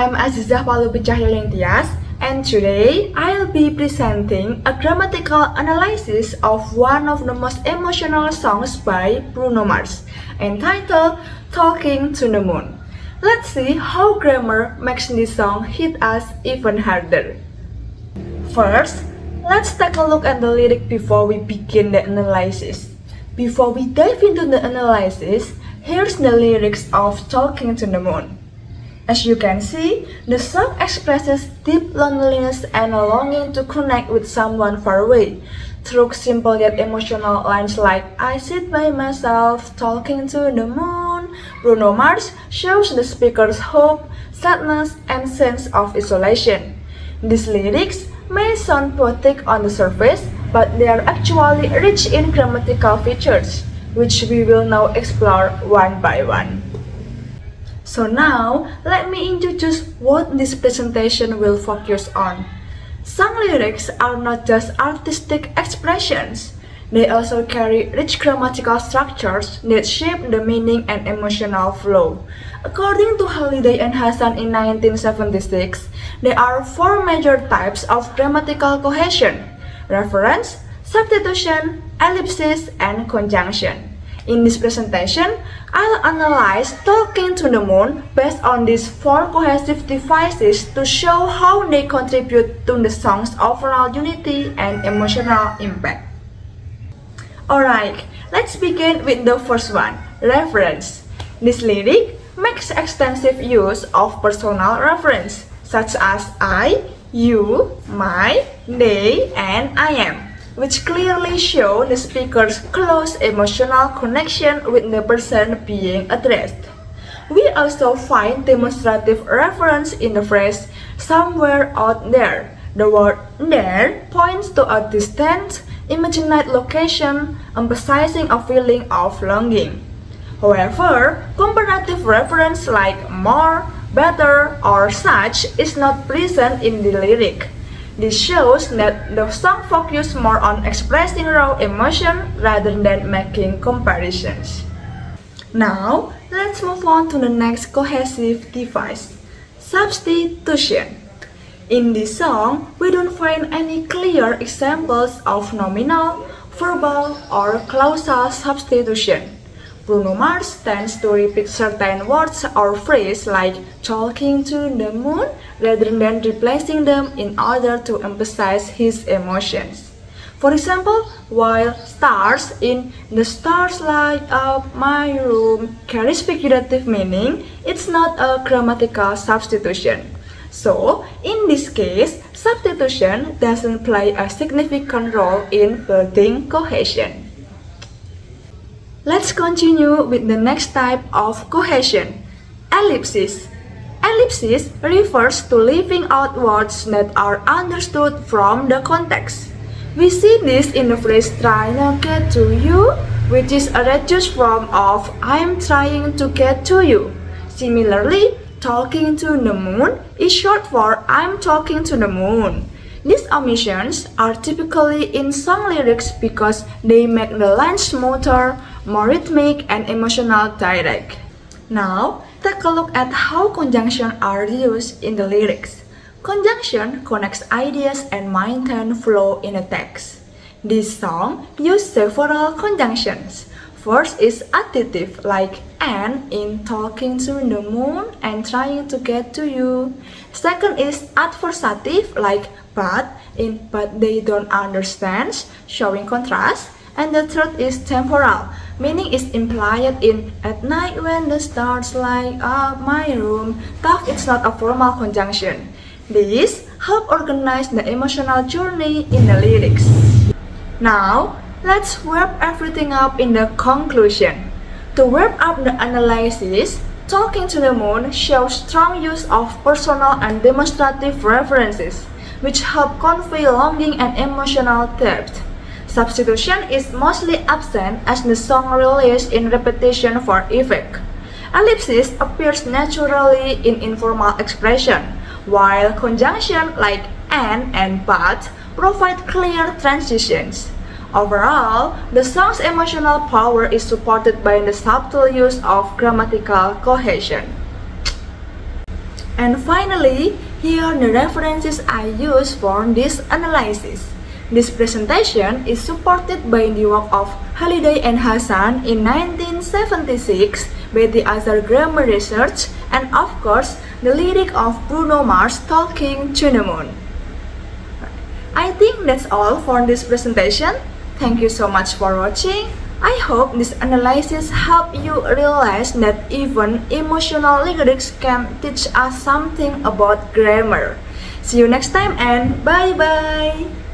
I'm Azizah Palubi Cahyoning Tias, and today I'll be presenting a grammatical analysis of one of the most emotional songs by Bruno Mars, entitled Talking to the Moon. Let's see how grammar makes this song hit us even harder. First, let's take a look at the lyric before we begin the analysis. Before we dive into the analysis, here's the lyrics of Talking to the Moon. As you can see, the song expresses deep loneliness and a longing to connect with someone far away. Through simple yet emotional lines like I sit by myself talking to the moon, Bruno Mars shows the speaker's hope, sadness, and sense of isolation. These lyrics may sound poetic on the surface, but they are actually rich in grammatical features, which we will now explore one by one. So now, let me introduce what this presentation will focus on. Song lyrics are not just artistic expressions, they also carry rich grammatical structures that shape the meaning and emotional flow. According to Halliday and Hassan in 1976, there are four major types of grammatical cohesion: reference, substitution, ellipsis, and conjunction. In this presentation, I'll analyze Talking to the Moon based on these four cohesive devices to show how they contribute to the song's overall unity and emotional impact. Alright, let's begin with the first one, reference. This lyric makes extensive use of personal reference, such as I, you, my, they, and I am, which clearly show the speaker's close emotional connection with the person being addressed. We also find demonstrative reference in the phrase somewhere out there. The word there points to a distant, imagined location, emphasizing a feeling of longing. However, comparative reference like more, better, or such is not present in the lyric. This shows that the song focuses more on expressing raw emotion rather than making comparisons. Now, let's move on to the next cohesive device, substitution. In this song, we don't find any clear examples of nominal, verbal, or clausal substitution. Bruno Mars tends to repeat certain words or phrases like talking to the moon rather than replacing them in order to emphasize his emotions. For example, while stars in the stars light up my room carries figurative meaning, it's not a grammatical substitution. So, in this case, substitution doesn't play a significant role in building cohesion. Let's continue with the next type of cohesion, ellipsis. Ellipsis refers to leaving out words that are understood from the context. We see this in the phrase trying to get to you, which is a reduced form of I'm trying to get to you. Similarly, talking to the moon is short for I'm talking to the moon. These omissions are typically in song lyrics because they make the line smoother, more rhythmic, and emotional direct. Now, take a look at how conjunctions are used in the lyrics. Conjunction connects ideas and maintain flow in a text. This song uses several conjunctions. First is additive like and in talking to the moon and trying to get to you. Second is adversative like but in but they don't understand, showing contrast. And the third is temporal, meaning is implied in at night when the stars light up my room. Thus, it's not a formal conjunction. These help organize the emotional journey in the lyrics. Now, let's wrap everything up in the conclusion. To wrap up the analysis, Talking to the Moon shows strong use of personal and demonstrative references, which help convey longing and emotional depth. Substitution is mostly absent as the song relies in repetition for effect. Ellipsis appears naturally in informal expression, while conjunction like and but provide clear transitions. Overall, the song's emotional power is supported by the subtle use of grammatical cohesion. And finally, here are the references I used for this analysis. This presentation is supported by the work of Halliday and Hassan in 1976 by the Azhar Grammar Research, and of course, the lyric of Bruno Mars Talking to the Moon. I think that's all for this presentation. Thank you so much for watching. I hope this analysis helped you realize that even emotional lyrics can teach us something about grammar. See you next time and bye-bye!